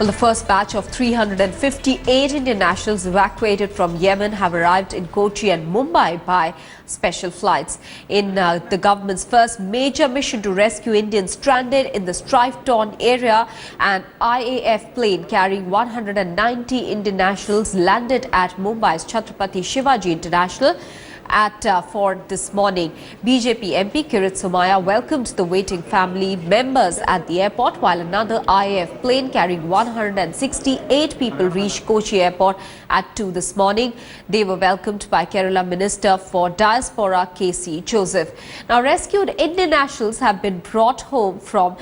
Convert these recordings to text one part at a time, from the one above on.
Well, the first batch of 358 Indian nationals evacuated from Yemen have arrived in Kochi and Mumbai by special flights. In the government's first major mission to rescue Indians stranded in the strife-torn area, an IAF plane carrying 190 Indian nationals landed at Mumbai's Chhatrapati Shivaji International at 4 this morning. BJP MP Kirit Somaiya welcomed the waiting family members at the airport, while another IAF plane carrying 168 people reached Kochi airport at 2 this morning. They were welcomed by Kerala Minister for Diaspora KC Joseph. Now, rescued Indian nationals have been brought home from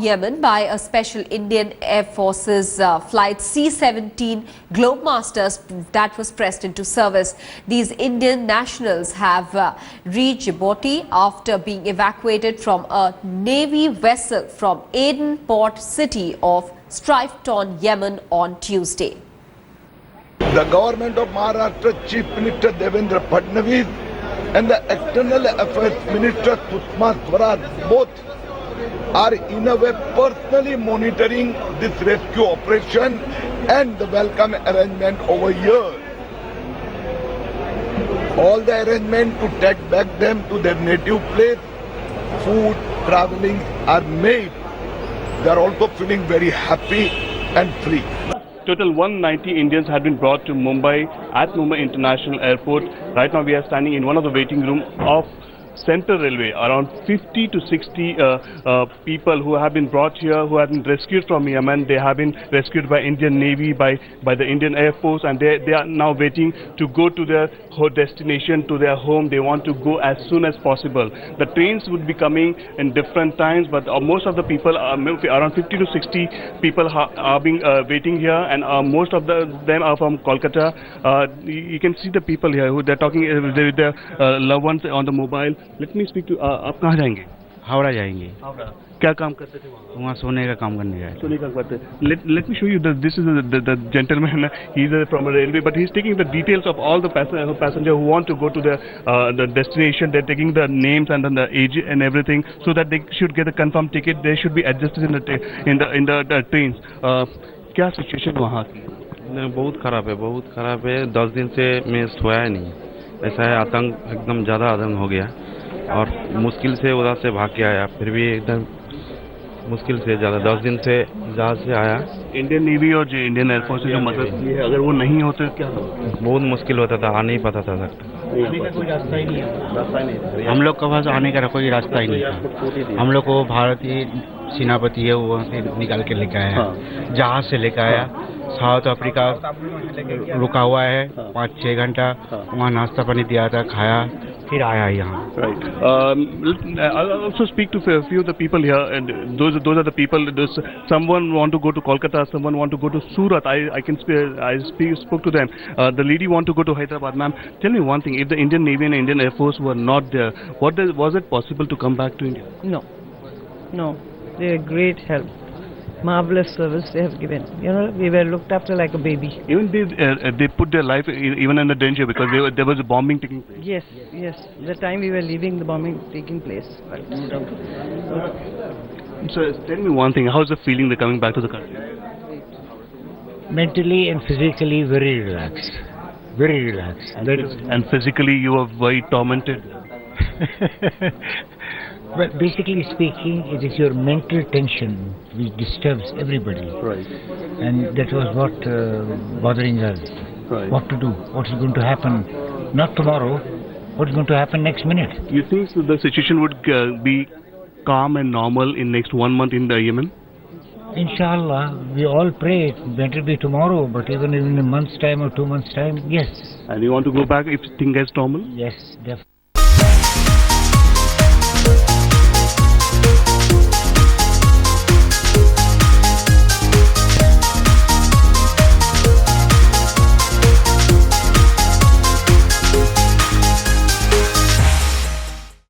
Yemen by a special Indian Air Force's flight C-17 Globemasters that was pressed into service. These Indian nationals have reached Djibouti after being evacuated from a Navy vessel from Aden port city of strife-torn Yemen on Tuesday. The government of Maharashtra Chief Minister Devendra Fadnavis and the External Affairs Minister Sushma Swaraj both are in a way personally monitoring this rescue operation and the welcome arrangement over here. All the arrangements to take back them to their native place, food, traveling are made. They are also feeling very happy and free. Total 190 Indians had been brought to Mumbai at Mumbai International Airport. Right now we are standing in one of the waiting rooms of Central Railway. Around 50 to 60 people who have been brought here, who have been rescued from Yemen. They have been rescued by Indian Navy, by the Indian Air Force, and they are now waiting to go to their destination, to their home. They want to go as soon as possible. The trains would be coming in different times, but most of the people, around 50 to 60 people are being waiting here, and most of them are from Kolkata. You can see the people here who they're talking with their loved ones on the mobile. Let me speak to आप कहाँ जाएंगे? हावड़ा जाएंगे। हावड़ा क्या काम करते थे वहाँ सोने का काम करने गए। सोने का करते। Let me show you that this is the gentleman. He's from a railway, but he's taking the details of all the passenger who want to go to the destination. They're taking the names and then the age and everything, so that they should get a confirmed ticket. They should be adjusted in the trains. क्या situation वहाँ की? बहुत खराब है। 10 दिन से मैं सोया नहीं। ऐसा है, आतंक एकदम ज़्यादा आतंक हो गया और मुश्किल से उधर से भाग के आया, फिर भी एकदम मुश्किल से ज़्यादा 10 दिन से जहाज से आया। इंडियन नेवी और इंडियन एयरफोर्स जो मदद की है, अगर वो नहीं होते क्या होता? बहुत मुश्किल होता था, आ नहीं पाता था सकता। कोई रास्ता ही नहीं है। हम लोग के पास आने का कोई रास्ता ही नहीं था। हम लोग को भारतीय सेनापति है, वो से निकाल के लेकर आया, जहाज से लेकर आया। साउथ अफ्रीका रुका हुआ है 5-6 घंटा, वहाँ नाश्ता पानी दिया था, खाया, फिर आया यहाँ। Right. I'll also speak to a few of the people here, and those are the people. Someone want to go to Kolkata, someone want to go to Surat. I spoke to them. The lady want to go to Hyderabad. Ma'am, tell me one thing: if the Indian Navy and Indian Air Force were not there, was it possible to come back to India? No, they're great help. Marvelous service they have given. You know, we were looked after like a baby. Even they put their life even in the danger because there was a bombing taking place. Yes. The time we were leaving, the bombing taking place. So tell me one thing: how's the feeling they're coming back to the country? Mentally and physically very relaxed. And physically, you were very tormented. But basically speaking, it is your mental tension which disturbs everybody. Right. And that was what bothering us. Right. What to do? What is going to happen? Not tomorrow. What is going to happen next minute? You think the situation would be calm and normal in next 1 month in the Yemen? Inshallah, we all pray it better be tomorrow, but even in a month's time or 2 months' time, yes. And you want to go back if things gets normal? Yes, definitely.